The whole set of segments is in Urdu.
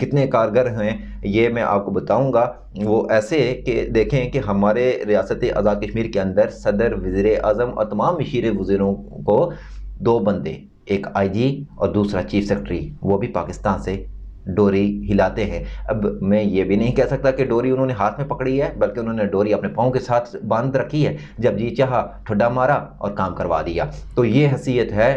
کتنے کارگر ہیں یہ میں آپ کو بتاؤں گا۔ وہ ایسے کہ دیکھیں کہ ہمارے ریاست آزاد کشمیر کے اندر صدر، وزیر اعظم اور تمام مشیر وزیروں کو 2 بندے، ایک آئی جی اور دوسرا چیف سیکرٹری، وہ بھی پاکستان سے ڈوری ہلاتے ہیں۔ اب میں یہ بھی نہیں کہہ سکتا کہ ڈوری انہوں نے ہاتھ میں پکڑی ہے، بلکہ انہوں نے ڈوری اپنے پاؤں کے ساتھ باندھ رکھی ہے، جب جی چاہا ٹھڈا مارا اور کام کروا دیا۔ تو یہ حیثیت ہے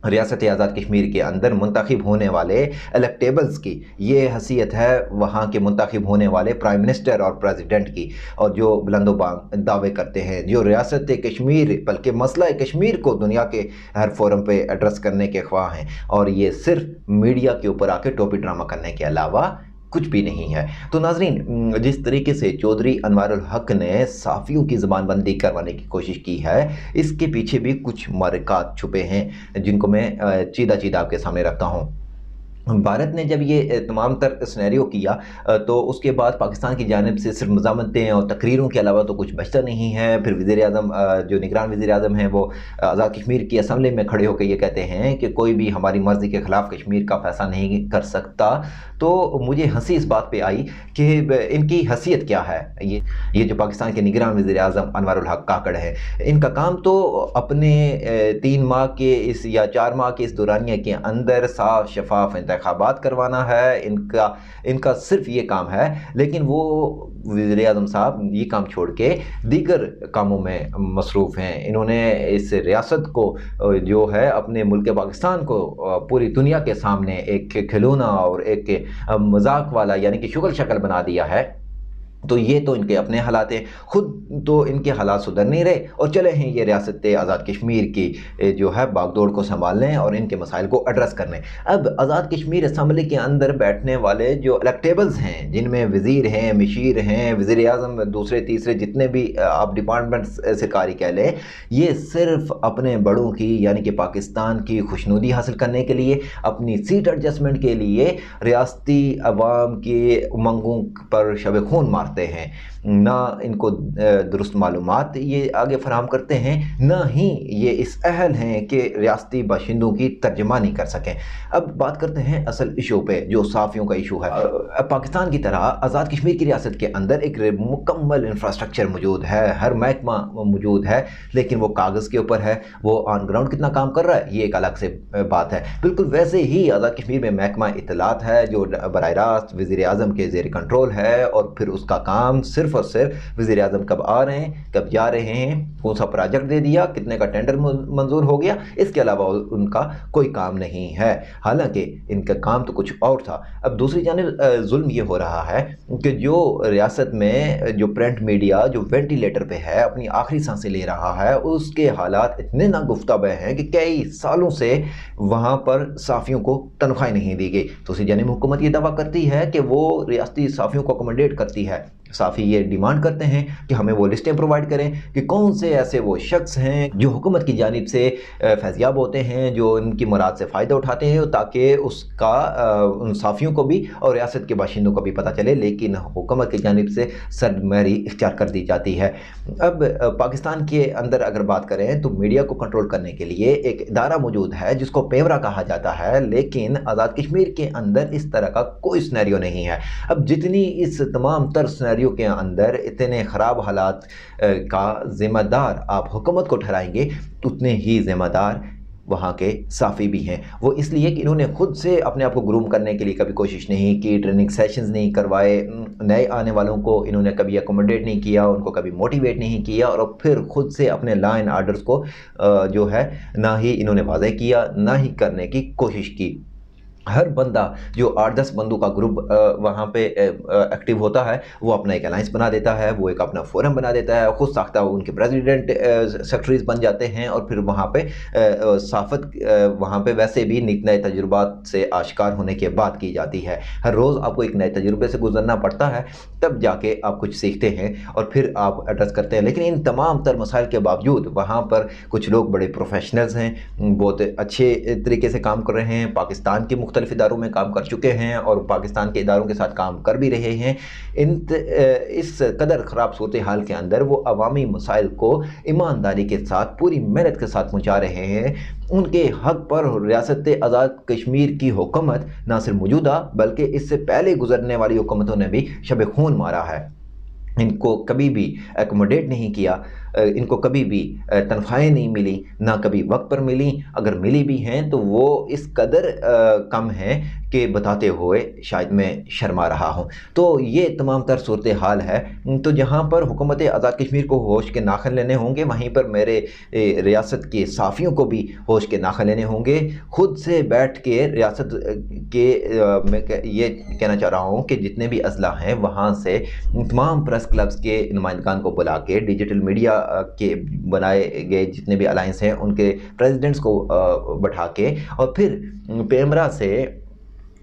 ریاست آزاد کشمیر کے اندر منتخب ہونے والے الیکٹیبلز کی، یہ حیثیت ہے وہاں کے منتخب ہونے والے پرائم منسٹر اور پریزیڈنٹ کی، اور جو بلند و بانگ دعوے کرتے ہیں، جو ریاست کشمیر بلکہ مسئلہ کشمیر کو دنیا کے ہر فورم پہ ایڈریس کرنے کے خواہاں ہیں، اور یہ صرف میڈیا کے اوپر آ کے ٹوپی ڈرامہ کرنے کے علاوہ کچھ بھی نہیں ہے۔ تو ناظرین، جس طریقے سے چودھری انوار الحق نے صحافیوں کی زبان بندی کروانے کی کوشش کی ہے، اس کے پیچھے بھی کچھ محرکات چھپے ہیں جن کو میں چیدہ آپ کے سامنے رکھتا ہوں۔ بھارت نے جب یہ تمام تر سینیریو کیا تو اس کے بعد پاکستان کی جانب سے صرف مزاحمتیں اور تقریروں کے علاوہ تو کچھ بچتا نہیں ہے۔ پھر وزیر اعظم، جو نگران وزیر اعظم ہیں، وہ آزاد کشمیر کی اسمبلی میں کھڑے ہو کے یہ کہتے ہیں کہ کوئی بھی ہماری مرضی کے خلاف کشمیر کا فیصلہ نہیں کر سکتا۔ تو مجھے ہنسی اس بات پہ آئی کہ ان کی حیثیت کیا ہے۔ یہ جو پاکستان کے نگران وزیر اعظم انوار الحق کاکڑ ہے، ان کا کام تو اپنے 3 ماہ کے اس یا 4 ماہ کے اس دورانیہ کے اندر صاف شفاف انتخابات کروانا ہے، ان کا صرف یہ کام ہے۔ لیکن وہ وزیر اعظم صاحب یہ کام چھوڑ کے دیگر کاموں میں مصروف ہیں۔ انہوں نے اس ریاست کو جو ہے اپنے ملک پاکستان کو پوری دنیا کے سامنے ایک کھلونا اور ایک مذاق والا یعنی کہ شکل بنا دیا ہے۔ تو یہ تو ان کے اپنے حالات ہیں، خود تو ان کے حالات سدھر نہیں رہے، اور چلے ہیں یہ ریاست آزاد کشمیر کی جو ہے باغ دوڑ کو سنبھالنے اور ان کے مسائل کو ایڈریس کرنے۔ اب آزاد کشمیر اسمبلی کے اندر بیٹھنے والے جو الیکٹیبلز ہیں، جن میں وزیر ہیں، مشیر ہیں، وزیر اعظم، دوسرے تیسرے جتنے بھی آپ ڈپارٹمنٹ سرکاری کہہ لیں، یہ صرف اپنے بڑوں کی یعنی کہ پاکستان کی خوشنودی حاصل کرنے کے لیے، اپنی سیٹ ایڈجسٹمنٹ کے لیے ریاستی عوام کے امنگوں پر شب خون مارتے ہیں۔ نہ ان کو درست معلومات یہ آگے فراہم کرتے ہیں، نہ ہی یہ اس اہل ہیں کہ ریاستی باشندوں کی ترجمانی کر سکیں۔ اب بات کرتے ہیں اصل ایشو پہ، جو صحافیوں کا ایشو ہے۔ پاکستان کی طرح آزاد کشمیر کی ریاست کے اندر ایک مکمل انفراسٹرکچر موجود ہے، ہر محکمہ موجود ہے، لیکن وہ کاغذ کے اوپر ہے، وہ آن گراؤنڈ کتنا کام کر رہا ہے یہ ایک الگ سے بات ہے۔ بالکل ویسے ہی آزاد کشمیر میں محکمہ اطلاعات ہے، جو براہ راست وزیر اعظم کے زیر کنٹرول ہے، اور پھر اس کا کام صرف اور صرف وزیر اعظم کب آ رہے ہیں، کب جا رہے ہیں، کون سا پروجیکٹ دے دیا، کتنے کا ٹینڈر منظور ہو گیا، اس کے علاوہ ان کا کوئی کام نہیں ہے۔ حالانکہ ان کا کام تو کچھ اور تھا۔ اب دوسری جانب ظلم یہ ہو رہا ہے کہ جو ریاست میں جو پرنٹ میڈیا جو وینٹیلیٹر پہ ہے، اپنی آخری سانسیں لے رہا ہے، اس کے حالات اتنے ناگفتہ ہیں کہ کئی سالوں سے وہاں پر صحافیوں کو تنخواہیں نہیں دی گئی۔ دوسری جانب حکومت یہ دعویٰ کرتی ہے کہ وہ ریاستی صحافیوں کو اکوموڈیٹ کرتی ہے۔ صحافی یہ ڈیمانڈ کرتے ہیں کہ ہمیں وہ لسٹیں پرووائڈ کریں کہ کون سے ایسے وہ شخص ہیں جو حکومت کی جانب سے فیضیاب ہوتے ہیں، جو ان کی مراد سے فائدہ اٹھاتے ہیں، تاکہ اس کا ان صحافیوں کو بھی اور ریاست کے باشندوں کو بھی پتہ چلے، لیکن حکومت کی جانب سے سرد مہری اختیار کر دی جاتی ہے۔ اب پاکستان کے اندر اگر بات کریں تو میڈیا کو کنٹرول کرنے کے لیے ایک ادارہ موجود ہے جس کو پیورا کہا جاتا ہے، لیکن آزاد کشمیر کے اندر اس طرح کا کوئی سینیریو نہیں ہے۔ اب جتنی اس تمام تر سینیریو کے اندر اتنے خراب حالات کا ذمہ دار آپ حکومت کو ٹھہرائیں گے، اتنے ہی ذمہ دار وہاں کے صحافی بھی ہیں۔ وہ اس لیے کہ انہوں نے خود سے اپنے آپ کو گروم کرنے کے لیے کبھی کوشش نہیں کی، ٹریننگ سیشنز نہیں کروائے، نئے آنے والوں کو انہوں نے کبھی اکوموڈیٹ نہیں کیا، ان کو کبھی موٹیویٹ نہیں کیا، اور پھر خود سے اپنے لا اینڈ آرڈرز کو جو ہے نہ ہی انہوں نے واضح کیا، نہ ہی کرنے کی کوشش کی۔ ہر بندہ جو 8-10 بندوں کا گروپ وہاں پہ ایکٹیو ہوتا ہے، وہ اپنا ایک الائنس بنا دیتا ہے، وہ ایک اپنا فورم بنا دیتا ہے، خود ساختہ ان کے پریزیڈنٹ سیکرٹریز بن جاتے ہیں، اور پھر وہاں پہ صحافت وہاں پہ ویسے بھی نئے تجربات سے آشکار ہونے کے بعد کی جاتی ہے۔ ہر روز آپ کو ایک نئے تجربے سے گزرنا پڑتا ہے، تب جا کے آپ کچھ سیکھتے ہیں اور پھر آپ ایڈریس کرتے ہیں۔ لیکن ان تمام تر مسائل کے باوجود وہاں پر کچھ لوگ بڑے پروفیشنلز ہیں، بہت اچھے طریقے سے کام کر رہے ہیں، پاکستان کی مختلف مختلف اداروں میں کام کر چکے ہیں اور پاکستان کے اداروں کے ساتھ کام کر بھی رہے ہیں، اس قدر خراب صورتحال کے اندر وہ عوامی مسائل کو ایمانداری کے ساتھ پوری محنت کے ساتھ پہنچا رہے ہیں۔ ان کے حق پر ریاست آزاد کشمیر کی حکومت نہ صرف موجودہ بلکہ اس سے پہلے گزرنے والی حکومتوں نے بھی شب خون مارا ہے۔ ان کو کبھی بھی ایکوموڈیٹ نہیں کیا، ان کو کبھی بھی تنخواہیں نہیں ملی، نہ کبھی وقت پر ملی، اگر ملی بھی ہیں تو وہ اس قدر کم ہیں کہ بتاتے ہوئے شاید میں شرما رہا ہوں۔ تو یہ تمام تر صورتحال ہے۔ تو جہاں پر حکومت آزاد کشمیر کو ہوش کے ناخن لینے ہوں گے، وہیں پر میرے ریاست کے صحافیوں کو بھی ہوش کے ناخن لینے ہوں گے۔ خود سے بیٹھ کے ریاست کے میں یہ کہنا چاہ رہا ہوں کہ جتنے بھی اضلاع ہیں وہاں سے تمام پریس کلبز کے نمائندگان کو بلا کے، ڈیجیٹل میڈیا کے بنائے گئے جتنے بھی الائنس ہیں ان کے پریزیڈنٹس کو بٹھا کے، اور پھر پیمرا سے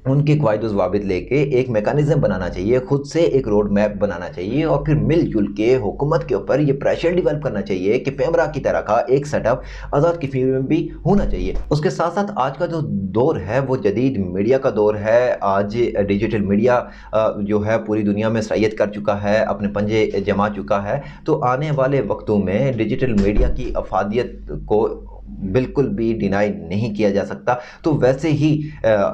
ان کے قواعد و ضوابط لے کے ایک میکانزم بنانا چاہیے، خود سے ایک روڈ میپ بنانا چاہیے، اور پھر مل جل کے حکومت کے اوپر یہ پریشر ڈیولپ کرنا چاہیے کہ پیمرا کی طرح کا ایک سیٹ اپ آزاد کشمیر میں بھی ہونا چاہیے۔ اس کے ساتھ ساتھ آج کا جو دور ہے وہ جدید میڈیا کا دور ہے۔ آج ڈیجیٹل میڈیا جو ہے پوری دنیا میں سرایت کر چکا ہے، اپنے پنجے جما چکا ہے۔ تو آنے والے وقتوں میں ڈیجیٹل میڈیا کی افادیت کو بالکل بھی ڈینائی نہیں کیا جا سکتا۔ تو ویسے ہی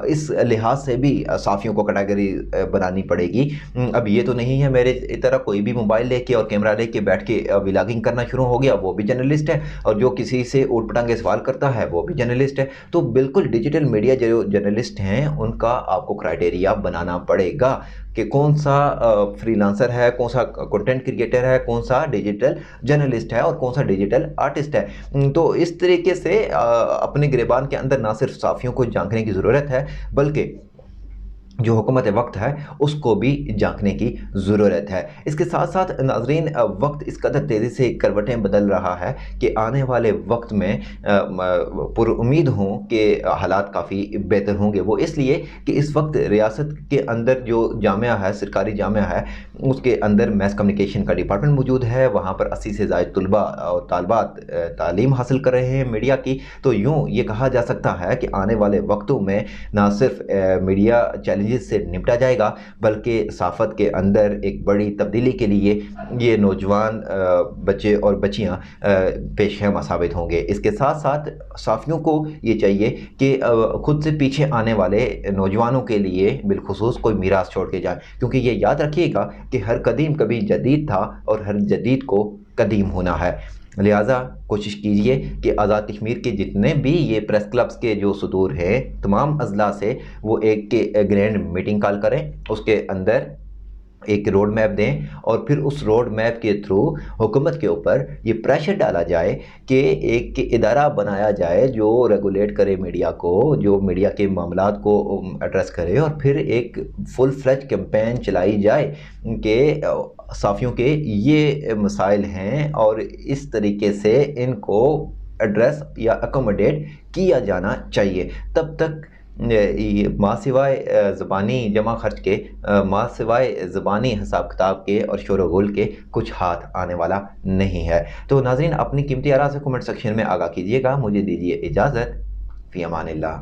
اس لحاظ سے بھی صحافیوں کو کیٹیگری بنانی پڑے گی۔ اب یہ تو نہیں ہے میرے طرح کوئی بھی موبائل لے کے اور کیمرہ لے کے بیٹھ کے ولاگنگ کرنا شروع ہو گیا، وہ بھی جرنلسٹ ہے، اور جو کسی سے اوٹ پٹانگے سوال کرتا ہے وہ بھی جرنلسٹ ہے۔ تو بالکل ڈیجیٹل میڈیا جو جرنلسٹ ہیں ان کا آپ کو کرائٹیریا بنانا پڑے گا کہ کون سا فری لانسر ہے، کون سا کنٹینٹ کریٹر ہے، کون سا ڈیجیٹل جرنلسٹ ہے اور کون سا ڈیجیٹل آرٹسٹ ہے۔ تو اس طریقے سے اپنے گریبان کے اندر نہ صرف صحافیوں کو جھانکنے کی ضرورت ہے بلکہ جو حکومت وقت ہے اس کو بھی جھانکنے کی ضرورت ہے۔ اس کے ساتھ ساتھ ناظرین، وقت اس قدر تیزی سے کروٹیں بدل رہا ہے کہ آنے والے وقت میں پر امید ہوں کہ حالات کافی بہتر ہوں گے۔ وہ اس لیے کہ اس وقت ریاست کے اندر جو جامعہ ہے، سرکاری جامعہ ہے، اس کے اندر میس کمیونیکیشن کا ڈپارٹمنٹ موجود ہے۔ وہاں پر 80 سے زائد طلباء اور طالبات تعلیم حاصل کر رہے ہیں میڈیا کی۔ تو یوں یہ کہا جا سکتا ہے کہ آنے والے وقتوں میں نہ صرف میڈیا چیلنجز سے نمٹا جائے گا بلکہ صحافت کے اندر ایک بڑی تبدیلی کے لیے یہ نوجوان بچے اور بچیاں پیش خیمہ ثابت ہوں گے۔ اس کے ساتھ ساتھ صحافیوں کو یہ چاہیے کہ خود سے پیچھے آنے والے نوجوانوں کے لیے بالخصوص کوئی میراث چھوڑ کے جائیں، کیونکہ یہ یاد رکھیے گا کہ ہر قدیم کبھی جدید تھا اور ہر جدید کو قدیم ہونا ہے۔ لہٰذا کوشش کیجئے کہ آزاد کشمیر کے جتنے بھی یہ پریس کلبز کے جو صدور ہیں تمام اضلاع سے وہ ایک گرینڈ میٹنگ کال کریں، اس کے اندر ایک روڈ میپ دیں، اور پھر اس روڈ میپ کے تھرو حکومت کے اوپر یہ پریشر ڈالا جائے کہ ایک ادارہ بنایا جائے جو ریگولیٹ کرے میڈیا کو، جو میڈیا کے معاملات کو ایڈریس کرے، اور پھر ایک فل فلیج کیمپین چلائی جائے کہ صحافیوں کے یہ مسائل ہیں اور اس طریقے سے ان کو ایڈریس یا اکوموڈیٹ کیا جانا چاہیے۔ تب تک ماں سوائے زبانی جمع خرچ کے، ماں سوائے زبانی حساب کتاب کے اور شور و غل کے کچھ ہاتھ آنے والا نہیں ہے۔ تو ناظرین، اپنی قیمتی آراء سے کمنٹ سیکشن میں آگاہ کیجیے گا۔ مجھے دیجیے اجازت، فی امان اللہ۔